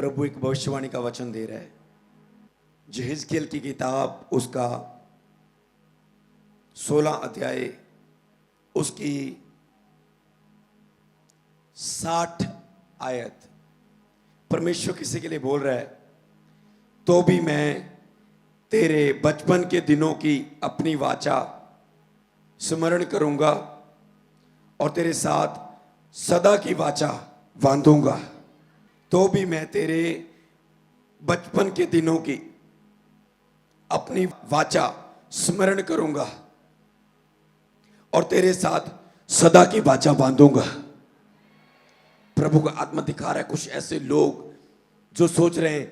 प्रभु एक भविष्यवाणी का वचन दे रहा है। यहेजकेल की किताब उसका 16 अध्याय उसकी 60 आयत। परमेश्वर किसी के लिए बोल रहा है, तो भी मैं तेरे बचपन के दिनों की अपनी वाचा स्मरण करूंगा और तेरे साथ सदा की वाचा बांधूंगा। तो भी मैं तेरे बचपन के दिनों की अपनी वाचा स्मरण करूंगा और तेरे साथ सदा की वाचा बांधूंगा। प्रभु का आत्मा दिखा रहा है कुछ ऐसे लोग जो सोच रहे हैं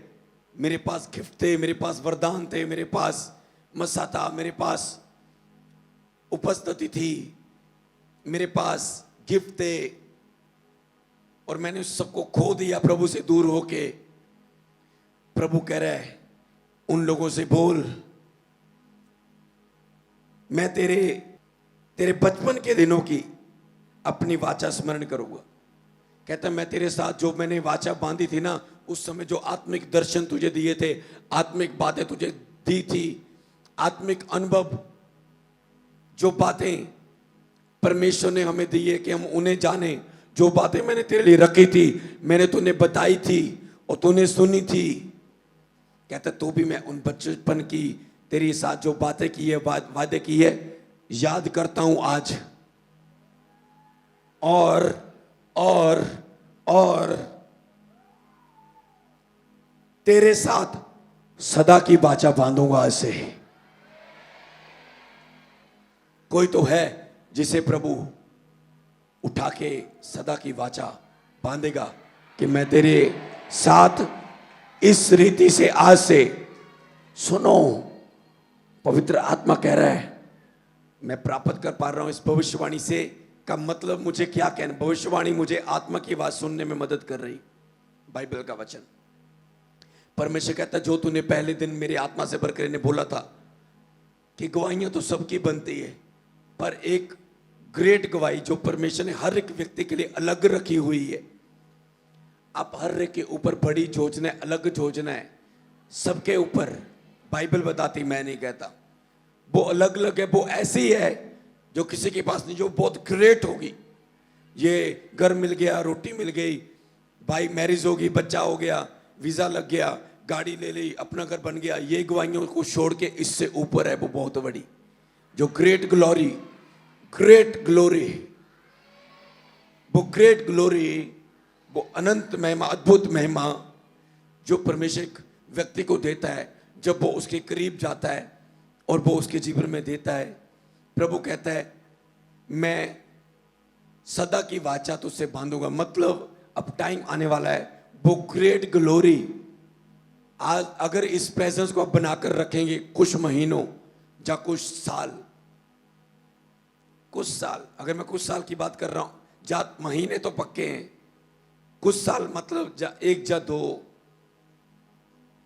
मेरे पास गिफ्ट थे, मेरे पास वरदान थे, मेरे पास मसा था, मेरे पास उपस्थिति थी, मेरे पास गिफ्ट थे और मैंने उस सबको खो दिया प्रभु से दूर होके। प्रभु कह रहा है उन लोगों से बोल, मैं तेरे बचपन के दिनों की अपनी वाचा स्मरण करूंगा। कहता मैं तेरे साथ जो मैंने वाचा बांधी थी ना, उस समय जो आत्मिक दर्शन तुझे दिए थे, आत्मिक बातें तुझे दी थी, आत्मिक अनुभव, जो बातें परमेश्वर ने हमें दी है कि हम उन्हें जाने, जो बातें मैंने तेरे लिए रखी थी, मैंने तूने बताई थी और तूने सुनी थी। कहता तो भी मैं उन बचपन की तेरे साथ जो बातें की है, वादे की है, याद करता हूं आज और तेरे साथ सदा की वाचा बांधूंगा। आज से कोई तो है जिसे प्रभु उठा के सदा की वाचा बांधेगा कि मैं तेरे साथ इस रीति से आज से। सुनो, पवित्र आत्मा कह रहा है, मैं प्राप्त कर पा रहा हूं इस भविष्यवाणी से का मतलब मुझे क्या कहना। भविष्यवाणी मुझे आत्मा की बात सुनने में मदद कर रही। बाइबल का वचन, परमेश्वर कहता जो तूने पहले दिन मेरी आत्मा से भरकर ने बोला था कि गवाहियां तो सबकी बनती है, पर एक ग्रेट गवाही जो परमेश्वर ने हर एक व्यक्ति के लिए अलग रखी हुई है। आप हर एक के ऊपर बड़ी योजना है, अलग योजना है सबके ऊपर। बाइबल बताती, मैं नहीं कहता। वो अलग अलग है, वो ऐसी है जो किसी के पास नहीं, जो बहुत ग्रेट होगी। ये घर मिल गया, रोटी मिल गई, भाई मैरिज होगी, बच्चा हो गया, वीजा लग गया, गाड़ी ले ली, अपना घर बन गया। ये गवाहियों को छोड़ के इससे ऊपर है वो बहुत बड़ी, जो ग्रेट ग्लोरी, वो ग्रेट ग्लोरी, वो अनंत महिमा, अद्भुत महिमा जो परमेश्वर एक व्यक्ति को देता है जब वो उसके करीब जाता है और वो उसके जीवन में देता है। प्रभु कहता है मैं सदा की वाचा तुझसे बांधूंगा। मतलब अब टाइम आने वाला है, वो ग्रेट ग्लोरी आज अगर इस प्रेजेंस को आप बनाकर रखेंगे कुछ महीनों या कुछ साल, अगर मैं कुछ साल की बात कर रहा हूं, जा महीने तो पक्के हैं, कुछ साल मतलब एक या दो,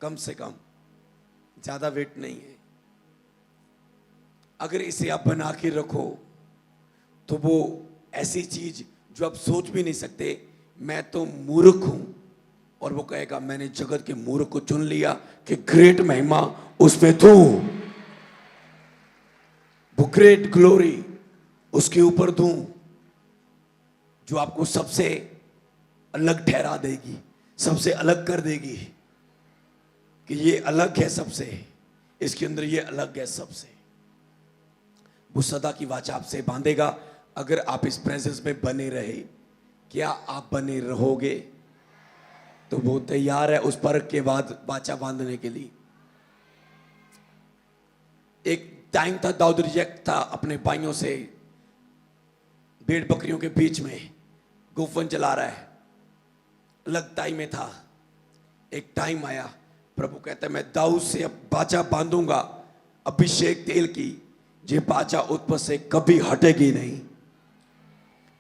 कम से कम, ज्यादा वेट नहीं है। अगर इसे आप बना के रखो तो वो ऐसी चीज जो आप सोच भी नहीं सकते। मैं तो मूर्ख हूं और वो कहेगा मैंने जगत के मूर्ख को चुन लिया कि ग्रेट महिमा उसमें दूं, वो ग्रेट ग्लोरी उसके ऊपर दूं, जो आपको सबसे अलग ठहरा देगी, सबसे अलग कर देगी कि ये अलग है सबसे, इसके अंदर ये अलग है सबसे। वो सदा की वाचा आपसे बांधेगा अगर आप इस प्रेजेंस में बने रहे। क्या आप बने रहोगे? तो वो तैयार है उस पर के बाद वाचा बांधने के लिए। एक टाइम था, दाऊद रिजेक्ट था अपने भाइयों से, भेड़ बकरियों के बीच में गोफन चला रहा है, अलग टाइम में था। एक टाइम आया, प्रभु कहता है मैं दाऊद से अब वाचा बांधूंगा, अभिषेक तेल की, ये वाचा उस पर से कभी हटेगी नहीं।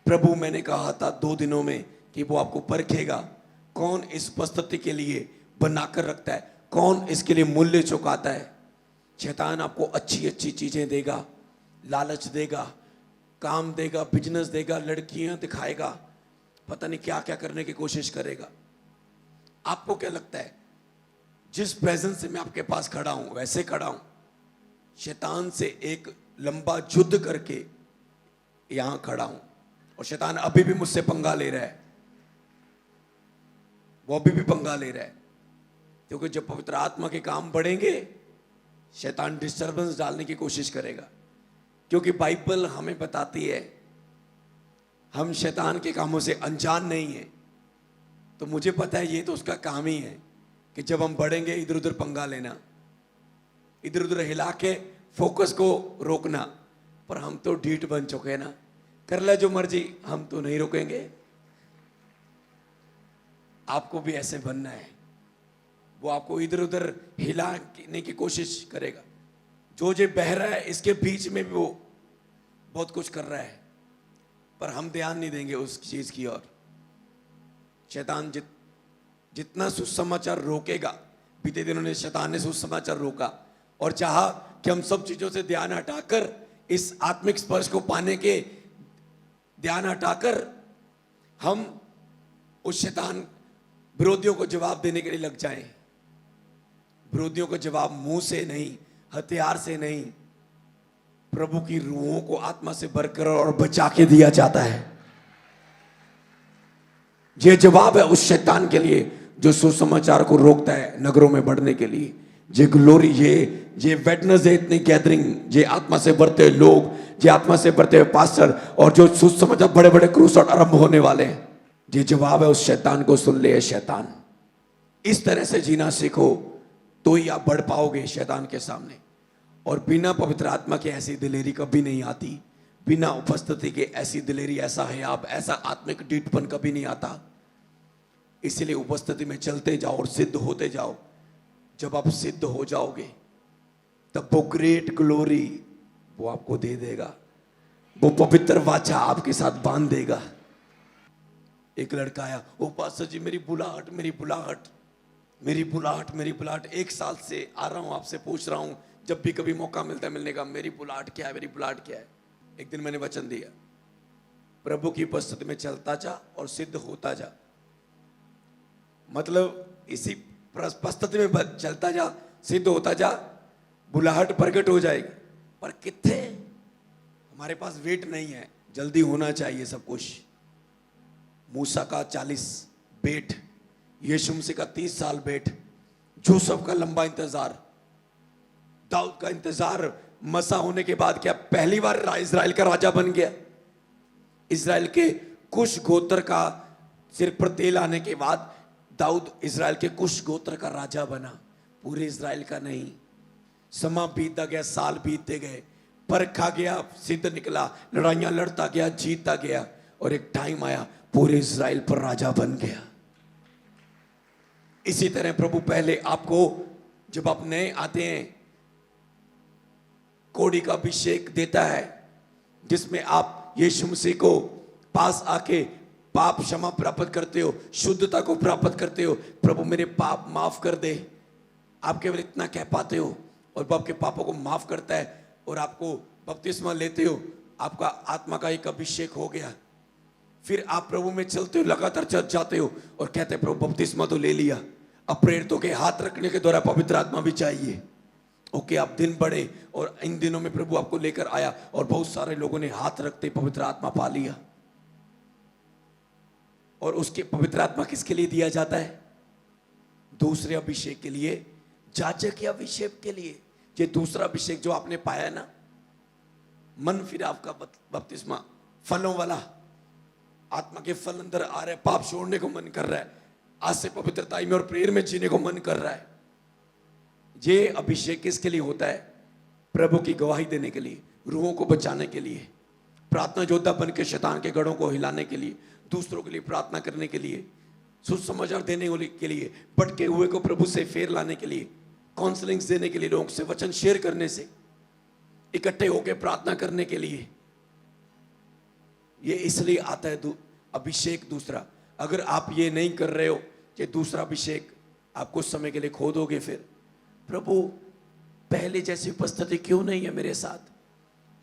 प्रभु मैंने कहा था 2 दिनों में कि वो आपको परखेगा, कौन इस उपस्थिति के लिए बनाकर रखता है, कौन इसके लिए मूल्य चुकाता है। शैतान आपको अच्छी अच्छी चीजें देगा, लालच देगा, काम देगा, बिजनेस देगा, लड़कियां दिखाएगा, पता नहीं क्या क्या करने की कोशिश करेगा। आपको क्या लगता है, जिस प्रेजेंस से मैं आपके पास खड़ा हूं वैसे खड़ा हूं? शैतान से एक लंबा युद्ध करके यहां खड़ा हूं, और शैतान अभी भी मुझसे पंगा ले रहा है, वो अभी भी पंगा ले रहा है। क्योंकि जब पवित्र आत्मा के काम बढ़ेंगे, शैतान डिस्टर्बेंस डालने की कोशिश करेगा। क्योंकि बाइबल हमें बताती है हम शैतान के कामों से अनजान नहीं है। तो मुझे पता है ये तो उसका काम ही है कि जब हम बढ़ेंगे इधर उधर पंगा लेना, इधर उधर हिला के फोकस को रोकना। पर हम तो ढीठ बन चुके हैं ना, कर ले जो मर्जी, हम तो नहीं रुकेंगे। आपको भी ऐसे बनना है। वो आपको इधर उधर हिलाने की कोशिश करेगा। जो बह रहा है इसके बीच में भी वो बहुत कुछ कर रहा है, पर हम ध्यान नहीं देंगे उस चीज की ओर। शैतान जितना सुसमाचार रोकेगा, बीते दिनों ने शैतान ने सुसमाचार रोका और चाहा कि हम सब चीजों से ध्यान हटाकर इस आत्मिक स्पर्श को पाने के ध्यान हटाकर हम उस शैतान विरोधियों को जवाब देने के लिए लग जाएं। विरोधियों को जवाब मुंह से नहीं, हथियार से नहीं, प्रभु की रूहों को आत्मा से भरकर और बचा के दिया जाता है। यह जवाब है उस शैतान के लिए जो सुसमाचार को रोकता है नगरों में बढ़ने के लिए। ये ग्लोरी, ये वेडनेसडे इतनी गैदरिंग, ये आत्मा से भरते लोग, ये आत्मा से भरते हुए पास्टर, और जो सुसमाचार बड़े बड़े क्रूसेड आरंभ होने वाले हैं, ये जवाब है उस शैतान को। सुन ले शैतान, इस तरह से जीना सीखो तो ही आप बढ़ पाओगे शैतान के सामने। और बिना पवित्र आत्मा के ऐसी दिलेरी कभी नहीं आती, बिना उपस्थिति के ऐसी दिलेरी, ऐसा हयाब, ऐसा आत्मिक डीठपन कभी नहीं आता। इसलिए उपस्थिति में चलते जाओ और सिद्ध होते जाओ। जब आप सिद्ध हो जाओगे तब वो ग्रेट ग्लोरी वो आपको दे देगा, वो पवित्र वाचा आपके साथ बांध देगा। एक लड़का आया, ओ पास्टर जी मेरी बुलाहट, मेरी बुलाहट, मेरी बुलाहट, मेरी बुलाहट, 1 साल से आ रहा हूं, आपसे पूछ रहा हूं, जब भी कभी मौका मिलता है मिलने का, मेरी बुलाहट क्या है, मेरी बुलाहट क्या है। एक दिन मैंने वचन दिया, प्रभु की उपस्थिति में चलता जा और सिद्ध होता जा। मतलब इसी उपस्थिति में चलता जा, सिद्ध होता जा, बुलाहट प्रकट हो जाएगी। पर कितने, हमारे पास वेट नहीं है, जल्दी होना चाहिए सब कुछ। मूसा का 40 बेट, यीशु मसीह का 30 साल बेट, जोसेफ का लंबा इंतजार, दाऊद का इंतजार, मसा होने के बाद क्या पहली बार इजराइल का राजा बन गया। इजराइल के कुश गोत्र का सिर पर तेल आने के बाद दाऊद इजराइल के कुश गोत्र का राजा बना, पूरे इजराइल का नहीं। समा बीतता गया, साल बीतते गए, परखा गया, सिद्ध निकला, लड़ाइयां लड़ता गया, जीतता गया, और एक टाइम आया पूरे इजराइल पर राजा बन गया। इसी तरह प्रभु पहले आपको, जब आप नए आते हैं, कोड़ी का अभिषेक देता है जिसमें आप यीशु मसीह को पास आके पाप क्षमा प्राप्त करते हो, शुद्धता को प्राप्त करते हो। प्रभु मेरे पाप माफ कर दे, आप केवल इतना कह पाते हो और वो आपके पापों को माफ करता है और आपको बपतिस्मा लेते हो, आपका आत्मा का एक अभिषेक हो गया। फिर आप प्रभु में चलते हो, लगातार चल जाते हो और कहते हैं प्रभु बपतिस्मा तो ले लिया, अब प्रेरितों के हाथ रखने के द्वारा पवित्र आत्मा भी चाहिए। ओके, आप दिन बढ़े और इन दिनों में प्रभु आपको लेकर आया और बहुत सारे लोगों ने हाथ रखते पवित्र आत्मा पा लिया। और उसके पवित्र आत्मा किसके लिए दिया जाता है? दूसरे अभिषेक के लिए, जाजक के अभिषेक के लिए। ये दूसरा अभिषेक जो आपने पाया ना, मन फिर आपका बपतिस्मा फलों वाला, आत्मा के फल अंदर आ रहे, पाप छोड़ने को मन कर रहा है, आज से पवित्रताई में और प्रेयर में जीने को मन कर रहा है। ये अभिषेक किसके लिए होता है? प्रभु की गवाही देने के लिए, रूहों को बचाने के लिए, प्रार्थना योद्धा बन के शैतान के गढ़ों को हिलाने के लिए, दूसरों के लिए प्रार्थना करने के लिए, सुसमाचार देने के लिए, भटके हुए को प्रभु से फेर लाने के लिए, काउंसलिंग देने के लिए, लोगों से वचन शेयर करने से, इकट्ठे होकर प्रार्थना करने के लिए। ये इसलिए आता है अभिषेक दूसरा। अगर आप ये नहीं कर रहे हो, ये दूसरा अभिषेक आप कुछ समय के लिए खो दोगे। फिर प्रभु पहले जैसी उपस्थिति क्यों नहीं है मेरे साथ?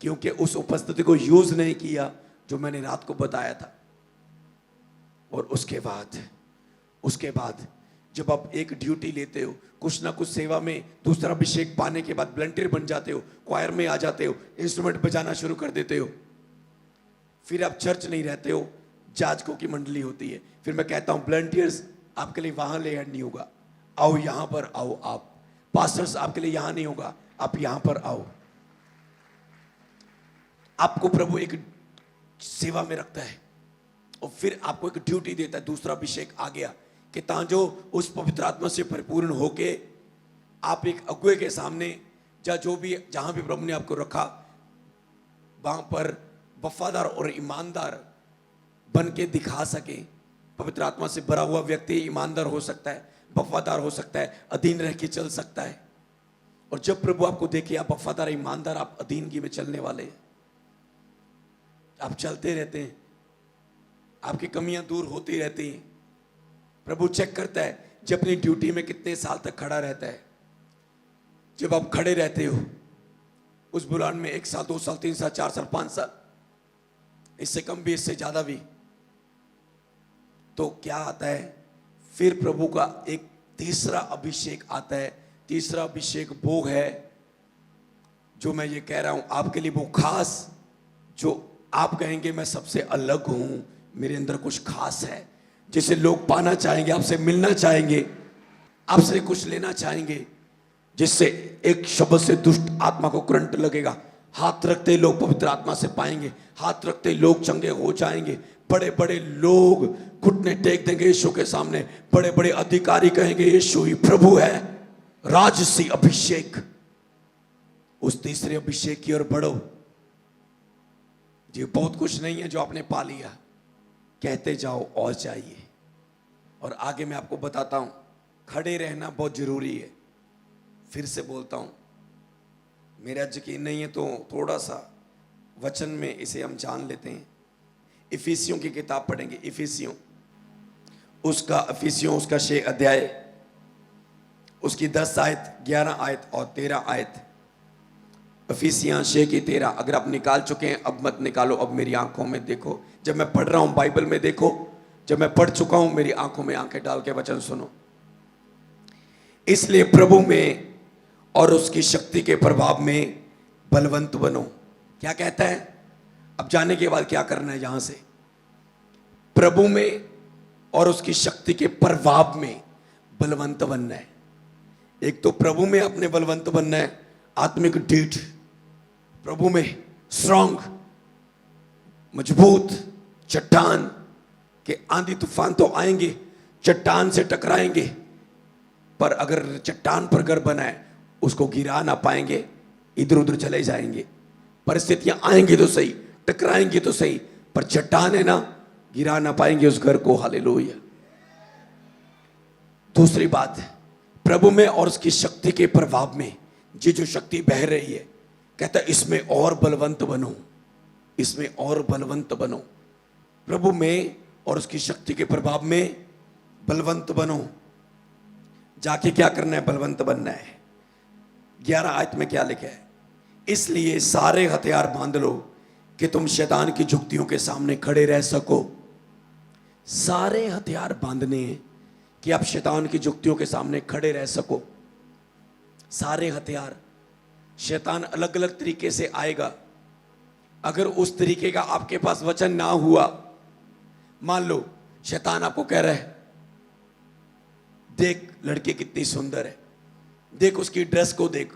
क्योंकि उस उपस्थिति को यूज नहीं किया जो मैंने रात को बताया था। और उसके बाद जब आप एक ड्यूटी लेते हो, कुछ ना कुछ सेवा में दूसरा अभिषेक पाने के बाद वॉलंटियर बन जाते हो, क्वायर में आ जाते हो, इंस्ट्रूमेंट बजाना शुरू कर देते हो, फिर आप चर्च नहीं रहते हो, जाजकों की मंडली होती है। फिर मैं कहता हूं वॉलंटियर्स आपके लिए वहां ले ऐड नहीं होगा, आओ यहां पर आओ। आप पास्टर्स आपके लिए यहां नहीं होगा, आप यहां पर आओ। आपको प्रभु एक सेवा में रखता है और फिर आपको एक ड्यूटी देता है, दूसरा अभिषेक आ गया कि तांजो उस पवित्र आत्मा से परिपूर्ण होके आप एक अगुए के सामने या जो भी जहां भी प्रभु ने आपको रखा वहां पर वफादार और ईमानदार बन के दिखा सके। पवित्र आत्मा से भरा हुआ व्यक्ति ईमानदार हो सकता है, वफादार हो सकता है, अधीन रह के चल सकता है। और जब प्रभु आपको देखे आप वफादार ईमानदार, आप अधीनगी में चलने वाले, आप चलते रहते हैं, आपकी कमियां दूर होती रहती हैं। प्रभु चेक करता है जब अपनी ड्यूटी में कितने साल तक खड़ा रहता है। जब आप खड़े रहते हो उस बुलान में 1 साल 2 साल 3 साल 4 साल 5 साल, इससे कम भी इससे ज्यादा भी, तो क्या आता है फिर प्रभु का एक तीसरा अभिषेक आता है। तीसरा अभिषेक वो है जो मैं ये कह रहा हूं आपके लिए, वो खास जो आप कहेंगे मैं सबसे अलग हूं, मेरे अंदर कुछ खास है जिसे लोग पाना चाहेंगे, आपसे मिलना चाहेंगे, आपसे कुछ लेना चाहेंगे, जिससे एक शब्द से दुष्ट आत्मा को करंट लगेगा। हाथ रखते लोग पवित्र आत्मा से पाएंगे, हाथ रखते लोग चंगे हो जाएंगे, बड़े बड़े लोग घुटने टेक देंगे यीशु के सामने, बड़े बड़े अधिकारी कहेंगे यीशु ही प्रभु है। राजसी अभिषेक, उस तीसरे अभिषेक की ओर बढ़ो। जी बहुत कुछ नहीं है जो आपने पा लिया, कहते जाओ और चाहिए। और आगे मैं आपको बताता हूं, खड़े रहना बहुत जरूरी है। फिर से बोलता हूं, मेरा यकीन नहीं है तो थोड़ा सा वचन में इसे हम जान लेते हैं। इफिसियों की किताब पढ़ेंगे, इफिसियों उसका 6 अध्याय, उसकी 10 आयत, 11 आयत और 13 आयत। इफिसियां 6 की 13। अगर आप निकाल चुके हैं अब मत निकालो, अब मेरी आंखों में देखो। जब मैं पढ़ रहा हूं बाइबल में देखो, जब मैं पढ़ चुका हूं मेरी आंखों में आंखें डाल के वचन सुनो। इसलिए प्रभु में और उसकी शक्ति के प्रभाव में बलवंत बनो। क्या कहता है? अब जाने के बाद क्या करना है? यहां से प्रभु में और उसकी शक्ति के प्रभाव में बलवंत बनना है। एक तो प्रभु में अपने बलवंत बनना है, आत्मिक ढीठ, प्रभु में स्ट्रांग, मजबूत चट्टान के आंधी तूफान तो आएंगे, चट्टान से टकराएंगे, पर अगर चट्टान पर घर बना है उसको गिरा ना पाएंगे, इधर उधर चले जाएंगे। परिस्थितियां आएंगी तो सही, टकराएंगी तो सही, पर चट्टान है ना, गिरा ना पाएंगे उस घर को। हालेलुया। दूसरी बात, प्रभु में और उसकी शक्ति के प्रभाव में ये जो शक्ति बह रही है, कहता है इसमें और बलवंत बनो, इसमें और बलवंत बनो। प्रभु में और उसकी शक्ति के प्रभाव में बलवंत बनो। जाके क्या करना है? बलवंत बनना है। 11 आयत में क्या लिखा है? इसलिए सारे हथियार बांध लो कि तुम शैतान की जुक्तियों के सामने खड़े रह सको। सारे हथियार बांधने हैं कि आप शैतान की जुक्तियों के सामने खड़े रह सको। सारे हथियार। शैतान अलग अलग तरीके से आएगा। अगर उस तरीके का आपके पास वचन ना हुआ, मान लो शैतान आपको कह रहा है देख लड़की कितनी सुंदर है, देख उसकी ड्रेस को, देख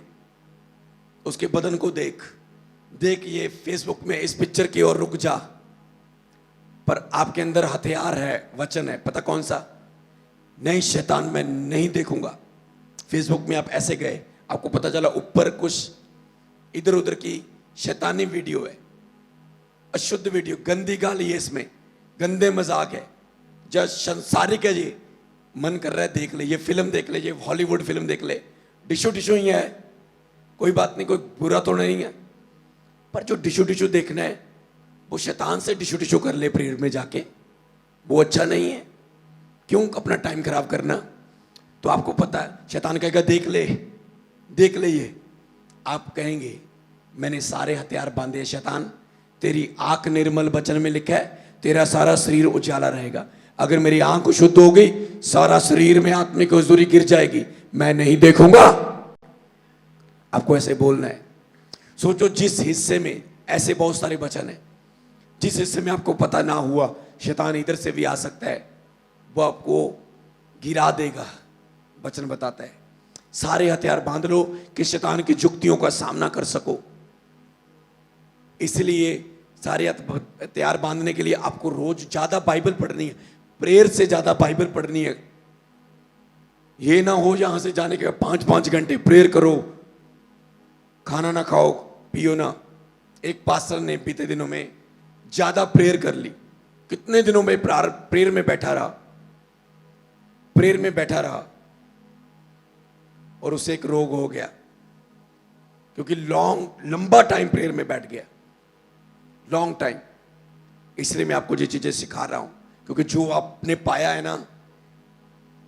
उसके बदन को, देख देख ये फेसबुक में इस पिक्चर की ओर रुक जा, पर आपके अंदर हथियार है, वचन है, पता कौन सा? नहीं शैतान, मैं नहीं देखूंगा। फेसबुक में आप ऐसे गए, आपको पता चला ऊपर कुछ इधर उधर की शैतानी वीडियो है, अशुद्ध वीडियो, गंदी गाली है, इसमें गंदे मजाक है, जब संसारिक है, ये मन कर रहा है देख ले, ये फिल्म देख ले, ये हॉलीवुड फिल्म देख ले, डिशो डिशो ही है, कोई बात नहीं, कोई बुरा तो नहीं है, पर जो डिशो डिशो देखना है वो शैतान से डिशो डिशो कर ले प्रेयर में जाके, वो अच्छा नहीं है। क्यों अपना टाइम खराब करना? तो आपको पता है शैतान कहेगा देख ले, देख ले ये, आप कहेंगे मैंने सारे हथियार बांधे। शैतान तेरी आंख निर्मल, वचन में लिखा है तेरा सारा शरीर उजाला रहेगा। अगर मेरी आंख शुद्ध हो गई, सारा शरीर में आत्मिक हजूरी गिर जाएगी, मैं नहीं देखूंगा। आपको ऐसे बोलना है। सोचो जिस हिस्से में, ऐसे बहुत सारे वचन हैं, जिस हिस्से में आपको पता ना हुआ शैतान इधर से भी आ सकता है, वो आपको गिरा देगा। वचन बताता है सारे हथियार बांध लो कि शैतान की जुक्तियों का सामना कर सको। इसलिए सारे हथियार बांधने के लिए आपको रोज ज्यादा बाइबल पढ़नी है, प्रेयर से ज्यादा बाइबल पढ़नी है। ये ना हो यहां से जाने के 5-5 घंटे प्रेयर करो, खाना ना खाओ पियो ना। एक पास्टर ने बीते दिनों में ज्यादा प्रेयर कर ली, कितने दिनों में प्रेयर में बैठा रहा और उसे एक रोग हो गया, क्योंकि लंबा टाइम प्रेयर में बैठ गया, लॉन्ग टाइम। इसलिए मैं आपको ये चीजें सिखा रहा हूं, क्योंकि जो आपने पाया है ना,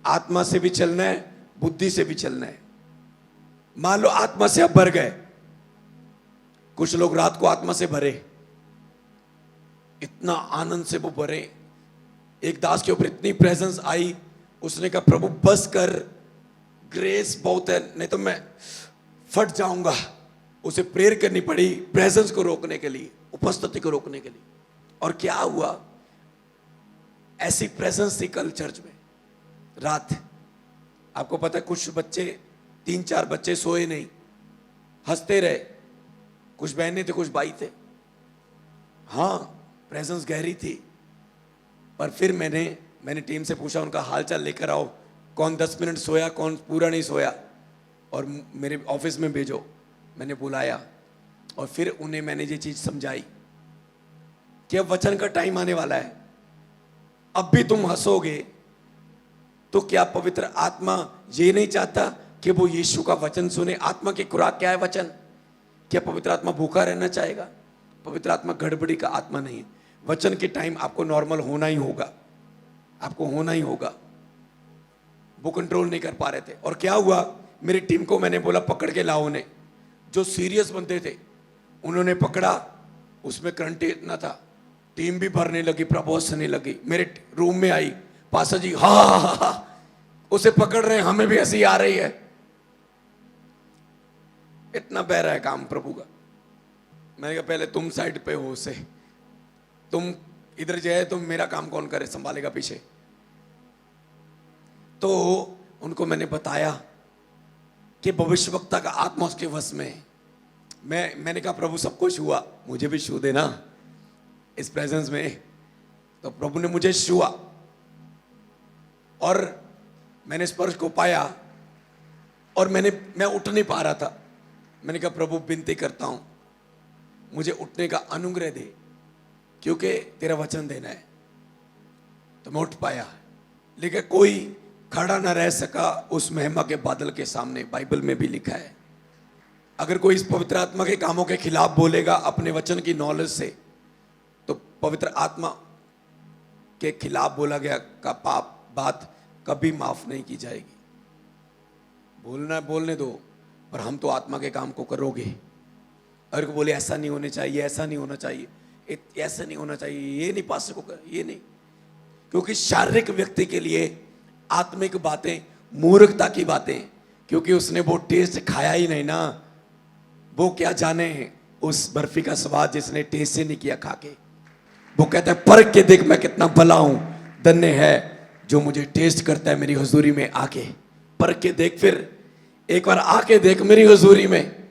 आत्मा से भी चलना है, बुद्धि से भी चलना है। मान लो आत्मा से आप भर गए, कुछ लोग रात को आत्मा से भरे, इतना आनंद से वो भरे, एक दास के ऊपर इतनी प्रेजेंस आई, उसने कहा प्रभु बस कर, ग्रेस बहुत है, नहीं तो मैं फट जाऊंगा। उसे प्रेयर करनी पड़ी प्रेजेंस को रोकने के लिए, उपस्थिति को रोकने के लिए। और क्या हुआ, ऐसी प्रेजेंस थी कल चर्च में रात। आपको पता है कुछ बच्चे, 3-4 बच्चे सोए नहीं, हंसते रहे, कुछ बहनें थे कुछ भाई थे। हाँ प्रेजेंस गहरी थी। पर फिर मैंने टीम से पूछा, उनका हालचाल लेकर आओ, कौन 10 मिनट सोया, कौन पूरा नहीं सोया, और मेरे ऑफिस में भेजो। मैंने बुलाया और फिर उन्हें मैंने ये चीज समझाई कि अब वचन का टाइम आने वाला है। अब भी तुम हंसोगे तो क्या पवित्र आत्मा ये नहीं चाहता कि वो यीशु का वचन सुने? आत्मा की खुराक क्या है? वचन। क्या पवित्र आत्मा भूखा रहना चाहेगा? पवित्र आत्मा गड़बड़ी का आत्मा नहीं है। वचन के टाइम आपको नॉर्मल होना ही होगा, आपको होना ही होगा। वो कंट्रोल नहीं कर पा रहे थे। और क्या हुआ, मेरी टीम को मैंने बोला पकड़ के लाओ उन्हें। जो सीरियस बंदे थे उन्होंने पकड़ा, उसमें करंट इतना था, टीम भी भरने लगी, प्रपोज होने लगी। मेरे रूम में आई, पासा जी हा, उसे पकड़ रहे हैं, हमें भी हंसी आ रही है। इतना बह रहा है काम प्रभु का। मैंने कहा पहले तुम साइड पे हो, उसे तुम इधर जाए तो मेरा काम कौन करे, संभालेगा पीछे। तो उनको मैंने बताया कि भविष्यवक्ता का आत्मा उसके वश में है। मैंने कहा प्रभु सब कुछ हुआ, मुझे भी छू देना इस प्रेजेंस में। तो प्रभु ने मुझे छुआ और मैंने स्पर्श को पाया और मैं उठ नहीं पा रहा था। मैंने कहा प्रभु विनती करता हूं मुझे उठने का अनुग्रह दे, क्योंकि तेरा वचन देना है। तो मैं उठ पाया, लेकिन कोई खड़ा ना रह सका उस महिमा के बादल के सामने। बाइबल में भी लिखा है, अगर कोई इस पवित्र आत्मा के कामों के खिलाफ बोलेगा अपने वचन की नॉलेज से, तो पवित्र आत्मा के खिलाफ बोला गया का पाप बात कभी माफ नहीं की जाएगी। बोलना बोलने दो, पर हम तो आत्मा के काम को करोगे। अगर को बोले ऐसा नहीं होने चाहिए, ऐसा नहीं होना चाहिए, ऐसा नहीं होना चाहिए, ये नहीं पास को कर, ये नहीं, क्योंकि शारीरिक व्यक्ति के लिए आत्मिक बातें मूर्खता की बातें, क्योंकि उसने वो टेस्ट खाया ही नहीं ना। वो क्या जाने उस बर्फी का स्वाद जिसने टेस्ट से नहीं किया खा के। वो कहता है परख के देख मैं कितना भला हूं, धन्य है जो मुझे टेस्ट करता है मेरी हुजूरी में आके। परख के देख, फिर एक बार आके देख मेरी हुजूरी में,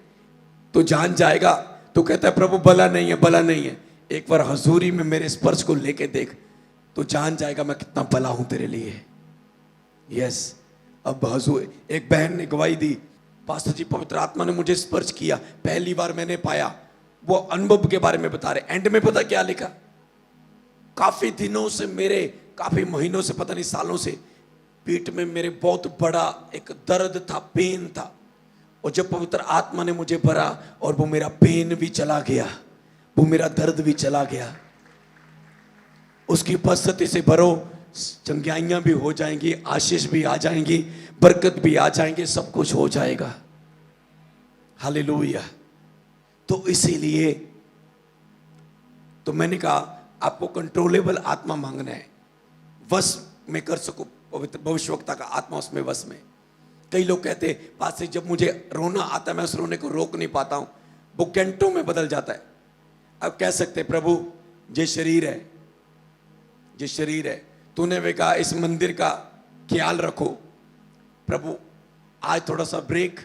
तो जान जाएगा। तो कहता है प्रभु भला नहीं है, भला नहीं है। एक बार हुजूरी में मेरे स्पर्श को लेके देख, तो जान जाएगा मैं कितना भला हूं तेरे लिए। यस। अब हुजूर, एक बहन ने गवाही दी, पास्टर जी पवित्र आत्मा ने मुझे स्पर्श किया, पहली बार मैंने पाया। वो अनुभव के बारे में बता रहे। एंड में पता क्या लिखा, काफी दिनों से, मेरे काफी महीनों से, पता नहीं सालों से, पीठ में मेरे बहुत बड़ा एक दर्द था, पेन था। और जब पवित्र आत्मा ने मुझे भरा और वो मेरा पेन भी चला गया, वो मेरा दर्द भी चला गया। उसकी उपस्थिति से भरो, चंगाइयां भी हो जाएंगी, आशीष भी आ जाएंगी, बरकत भी आ जाएंगे, सब कुछ हो जाएगा। हालेलुया। तो इसीलिए तो मैंने कहा आपको कंट्रोलेबल आत्मा मांगना है, वश में कर सकूं, पवित्र भविष्यवक्ता का आत्मा उसमें वश में। कई लोग कहते हैं पास से जब मुझे रोना आता है मैं उस रोने को रोक नहीं पाता हूं, वो घंटों में बदल जाता है। अब कह सकते प्रभु ये शरीर है, ये शरीर है, तूने भी कहा इस मंदिर का ख्याल रखो। प्रभु आज थोड़ा सा ब्रेक,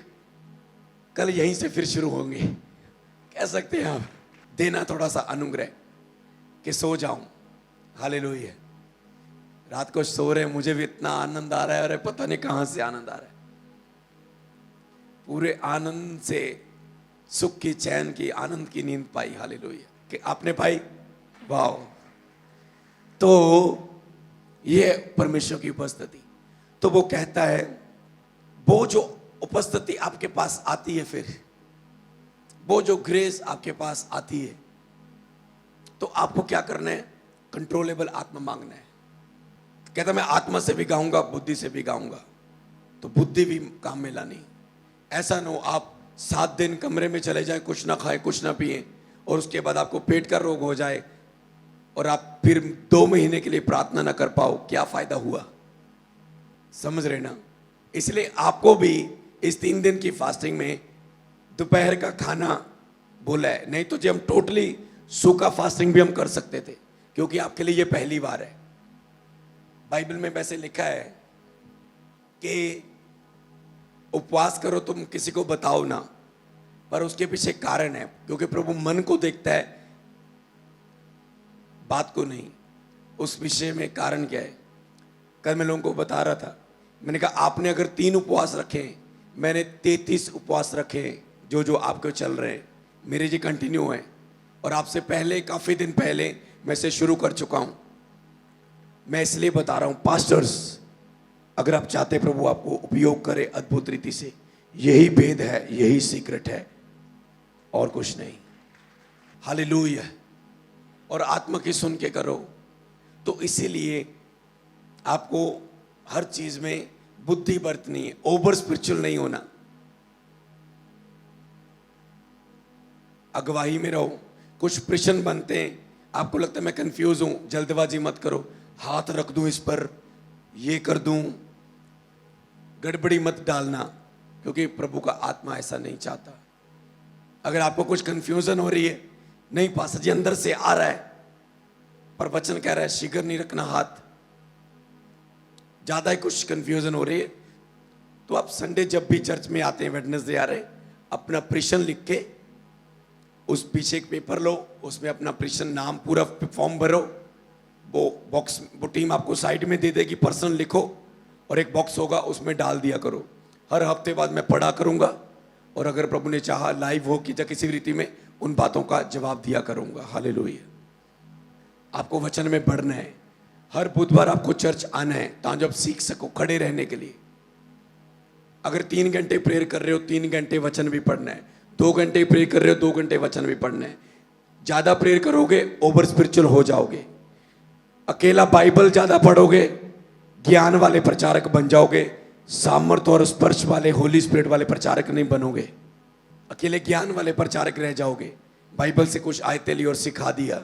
कल यहीं से फिर शुरू होंगे। कह सकते हैं आप देना थोड़ा सा अनुग्रह कि सो जाऊं। हालेलुया। रात को सो रहे, मुझे भी इतना आनंद आ रहा है, अरे पता नहीं कहां से आनंद आ रहा है। पूरे आनंद से सुख की, चैन की, आनंद की नींद पाई। हालेलुया। कि आपने पाई? वाह। तो ये परमेश्वर की उपस्थिति। तो वो कहता है वो जो उपस्थिति आपके पास आती है, फिर वो जो ग्रेस आपके पास आती है, तो आपको क्या करना है? कंट्रोलेबल आत्मा मांगना है। कहता मैं आत्मा से भी गाऊंगा, बुद्धि से भी गाऊंगा, तो बुद्धि भी काम में लानी। ऐसा ना हो आप 7 दिन कमरे में चले जाए, कुछ ना खाए कुछ ना पिए, और उसके बाद आपको पेट का रोग हो जाए और आप फिर 2 महीने के लिए प्रार्थना ना कर पाओ, क्या फायदा हुआ? समझ रहे ना? इसलिए आपको भी इस 3 दिन की फास्टिंग में दोपहर का खाना बोला है। नहीं तो जो हम टोटली सूखा फास्टिंग भी हम कर सकते थे, क्योंकि आपके लिए ये पहली बार है। बाइबल में वैसे लिखा है कि उपवास करो, तुम किसी को बताओ ना, पर उसके पीछे कारण है, क्योंकि प्रभु मन को देखता है, बात को नहीं। उस विषय में कारण क्या है? कल मैं लोगों को बता रहा था, मैंने कहा आपने अगर 3 उपवास रखे, मैंने 33 उपवास रखे, जो आपके चल रहे हैं, मेरे जी कंटिन्यू है, और आपसे पहले काफी दिन पहले मैं से शुरू कर चुका हूं। मैं इसलिए बता रहा हूं पास्टर्स, अगर आप चाहते प्रभु आपको उपयोग करे अद्भुत रीति से, यही भेद है, यही सीक्रेट है, और कुछ नहीं। हालेलुया। और आत्मा की सुन के करो। तो इसीलिए आपको हर चीज में बुद्धि बरतनी है, ओवर स्पिरिचुअल नहीं होना। अगुवाई में रहो। कुछ प्रश्न बनते हैं, आपको लगता है मैं कंफ्यूज हूं, जल्दबाजी मत करो, हाथ रख दूं इस पर, ये कर दूं, गड़बड़ी मत डालना, क्योंकि प्रभु का आत्मा ऐसा नहीं चाहता। अगर आपको कुछ कंफ्यूजन हो रही है, नहीं पास्टर जी अंदर से आ रहा है, पर वचन कह रहा है शीघ्र नहीं रखना हाथ, ज्यादा ही कुछ कंफ्यूजन हो रही है, तो आप संडे जब भी चर्च में आते हैं, वेडनेसडे आ रहे, अपना प्रश्न लिख के उस पीछे एक पेपर लो, उसमें अपना प्रश्न नाम पूरा फॉर्म भरो, वो बॉक्स वो टीम आपको साइड में दे देगी, पर्सनल लिखो, और एक बॉक्स होगा उसमें डाल दिया करो। हर हफ्ते बाद मैं पढ़ा करूंगा, और अगर प्रभु ने चाहा लाइव हो कि या किसी भी रीति में उन बातों का जवाब दिया करूंगा। हालेलुया। आपको वचन में बढ़ना है। हर बुधवार आपको चर्च आना है, ताकि आप सीख सको खड़े रहने के लिए। अगर 3 घंटे प्रेयर कर रहे हो, 3 घंटे वचन भी पढ़ना है। 2 घंटे प्रेयर कर रहे हो, 2 घंटे वचन भी पढ़ना है। ज्यादा प्रेयर करोगे ओवर स्पिरिचुअल हो जाओगे। अकेला बाइबल ज्यादा पढ़ोगे, ज्ञान वाले प्रचारक बन जाओगे, सामर्थ और स्पर्श वाले होली स्पिरिट वाले प्रचारक नहीं बनोगे। अकेले ज्ञान वाले प्रचारक रह जाओगे, बाइबल से कुछ आयतें ली और सिखा दिया,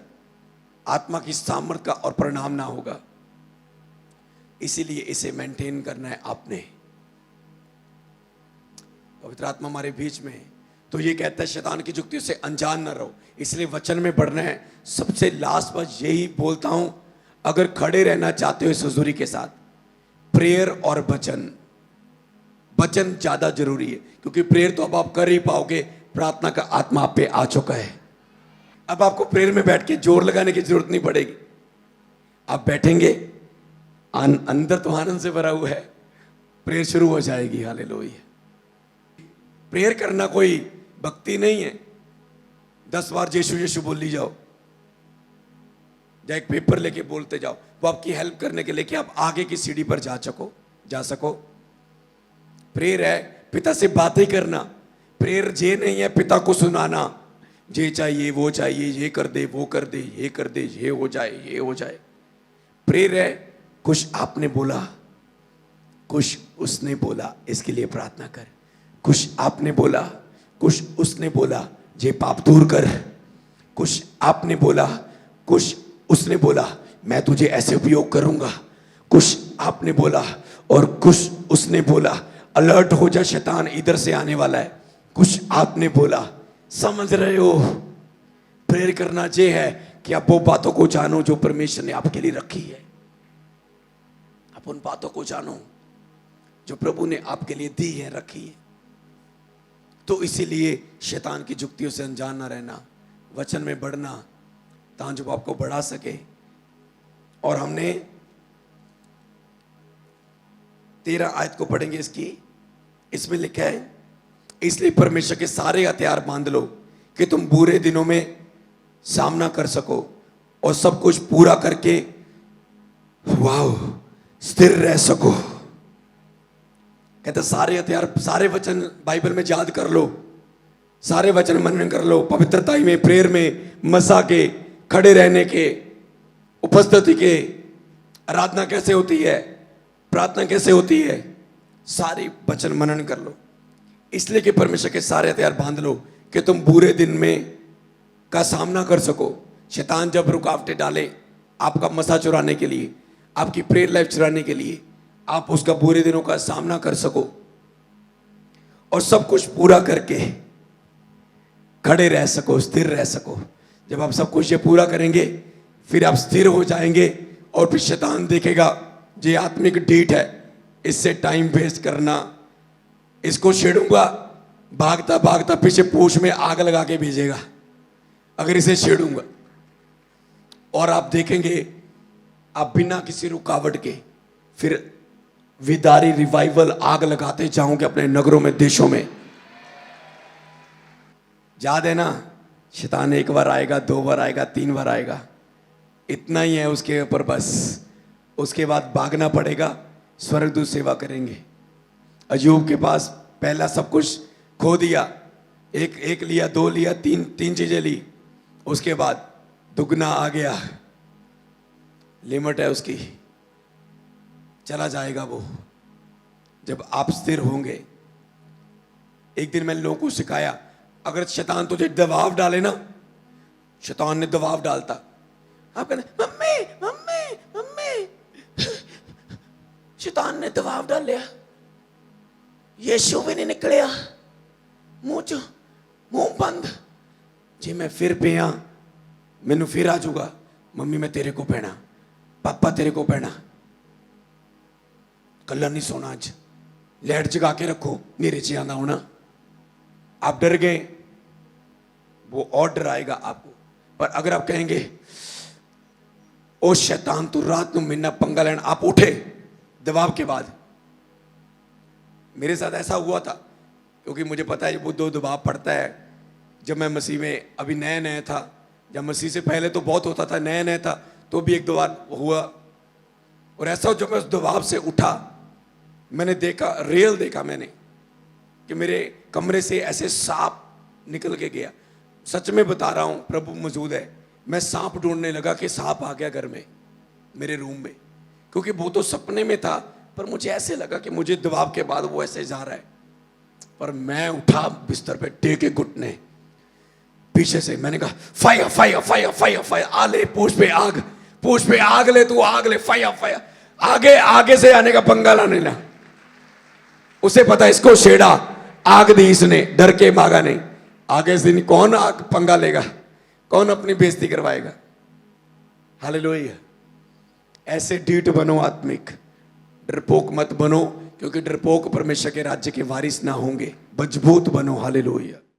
आत्मा की सामर्थ का और परिणाम ना होगा। इसीलिए इसे मेंटेन करना है आपने। पवित्र आत्मा हमारे बीच में, तो ये कहता है शैतान की जुक्तियों से अनजान ना रहो, इसलिए वचन में बढ़ना है। सबसे लास्ट बात यही बोलता हूं, अगर खड़े रहना चाहते हो इस हुजूरी के साथ, प्रेयर और वचन, वचन ज्यादा जरूरी है, क्योंकि प्रेयर तो अब आप कर ही पाओगे, प्रार्थना का आत्मा आप पे आ चुका है। अब आपको प्रेयर में बैठ के जोर लगाने की जरूरत नहीं पड़ेगी। आप बैठेंगे, अंदर तो आनंद से भरा हुआ है, प्रेयर शुरू हो जाएगी। हालेलुया। प्रेयर करना कोई भक्ति नहीं है, 10 बार यीशु यीशु बोल ली जाओ, या एक पेपर लेके बोलते जाओ, वो आपकी हेल्प करने के लिए कि आप आगे की सीढ़ी पर जा सको। प्रेयर है पिता से बातें करना। प्रेयर ये नहीं है पिता को सुनाना, ये चाहिए वो चाहिए, ये कर दे वो कर दे, ये कर दे, ये हो जाए ये हो जाए। प्रेयर है कुछ आपने बोला, कुछ उसने बोला, इसके लिए प्रार्थना कर। कुछ आपने बोला, कुछ उसने बोला, ये पाप दूर कर। कुछ आपने बोला, कुछ उसने बोला, मैं तुझे ऐसे उपयोग करूंगा। कुछ आपने बोला और कुछ उसने बोला। अलर्ट हो जा, शैतान इधर से आने वाला है। कुछ आपने बोला, समझ रहे हो? प्रेयर करना ये है कि आप वो बातों को जानो जो परमेश्वर ने आपके लिए रखी है। आप उन बातों को जानो जो प्रभु ने आपके लिए दी है, रखी है। तो इसीलिए शैतान की जुक्तियों से अनजान ना रहना, वचन में बढ़ना ताकि जो आपको बढ़ा सके। और हमने 13 आयत को पढ़ेंगे इसकी। इसमें लिखा है, इसलिए परमेश्वर के सारे हथियार बांध लो कि तुम बुरे दिनों में सामना कर सको और सब कुछ पूरा करके वाह स्थिर रह सको। कहते सारे हथियार, सारे वचन बाइबल में याद कर लो, सारे वचन मनन कर लो, पवित्रता में, प्रेयर में, मसा के, खड़े रहने के, उपस्थिति के, आराधना कैसे होती है, प्रार्थना कैसे होती है, सारी वचन मनन कर लो। इसलिए कि परमेश्वर के सारे हथियार बांध लो कि तुम बुरे दिन में का सामना कर सको। शैतान जब रुकावटें डाले आपका मसा चुराने के लिए, आपकी प्रेयर लाइफ चुराने के लिए, आप उसका बुरे दिनों का सामना कर सको और सब कुछ पूरा करके खड़े रह सको, स्थिर रह सको। जब आप सब कुछ ये पूरा करेंगे फिर आप स्थिर हो जाएंगे। और फिर शैतान देखेगा ये आत्मिक डीठ है, इससे टाइम वेस्ट करना, इसको छेड़ूंगा, भागता भागता पीछे पूंछ में आग लगा के भेजेगा अगर इसे छेड़ूंगा। और आप देखेंगे आप बिना किसी रुकावट के फिर विदारी रिवाइवल आग लगाते जाओगे अपने नगरों में, देशों में। याद है ना, शैतान एक बार आएगा, 2 बार आएगा, 3 बार आएगा, इतना ही है उसके ऊपर बस। उसके बाद भागना पड़ेगा, स्वर्गदूत सेवा करेंगे। अय्यूब के पास पहला सब कुछ खो दिया, एक लिया, 2 लिया, 3 चीजें ली, उसके बाद दुगना आ गया। लिमिट है उसकी, चला जाएगा वो जब आप स्थिर होंगे। एक दिन मैंने लोगों को सिखाया, अगर शैतान तुझे दबाव डाले ना, शैतान ने दबाव डालता, आप कहते मम्मी मम्मी मम्मी, शैतान ने दबाव डाल लिया, यीशु भी नहीं निकलिया मुंह चो, मुंह बंद। जी मैं फिर पिया, मैनू फिर आ जाऊगा, मम्मी मैं तेरे को पैना, पापा तेरे को पैना, कल नहीं सोना, आज लाइट जगा के रखो, मेरे च आना होना। आप डर गए, वो और डराएगा आपको। पर अगर आप कहेंगे ओ शैतान तू रात को मेरे पंगा लेना, आप उठे दबाव के बाद। मेरे साथ ऐसा हुआ था, क्योंकि मुझे पता है वो 2 दबाव पड़ता है। जब मैं मसीह में अभी नया नया था, जब मसीह से पहले तो बहुत होता था, नया नया था तो भी 1-2 बार हुआ। और ऐसा जब मैं उस दबाव से उठा, मैंने देखा, रियल देखा मैंने कि मेरे कमरे से ऐसे सांप निकल के गया। सच में बता रहा हूं, प्रभु मौजूद है। मैं सांप ढूंढने लगा कि सांप आ गया घर में, मेरे रूम में, क्योंकि वो तो सपने में था, पर मुझे ऐसे लगा कि मुझे दबाव के बाद वो ऐसे जा रहा है। पर मैं उठा बिस्तर पे, टेके घुटने पीछे से, मैंने कहा fire fire fire fire fire, आ ले पूछ पे आग, पूछ पे आग ले, तू आग ले, फायर फायर। आगे आगे से आने का पंगा लाने ना, उसे पता इसको छेड़ा, आग दी इसने, डर के भागा नहीं। आगे से नहीं, कौन आग पंगा लेगा, कौन अपनी बेइज्जती करवाएगा। हालेलुया। ऐसे ढीठ बनो आत्मिक, डरपोक मत बनो, क्योंकि डरपोक परमेश्वर के राज्य के वारिस ना होंगे। मजबूत बनो। हालेलुया।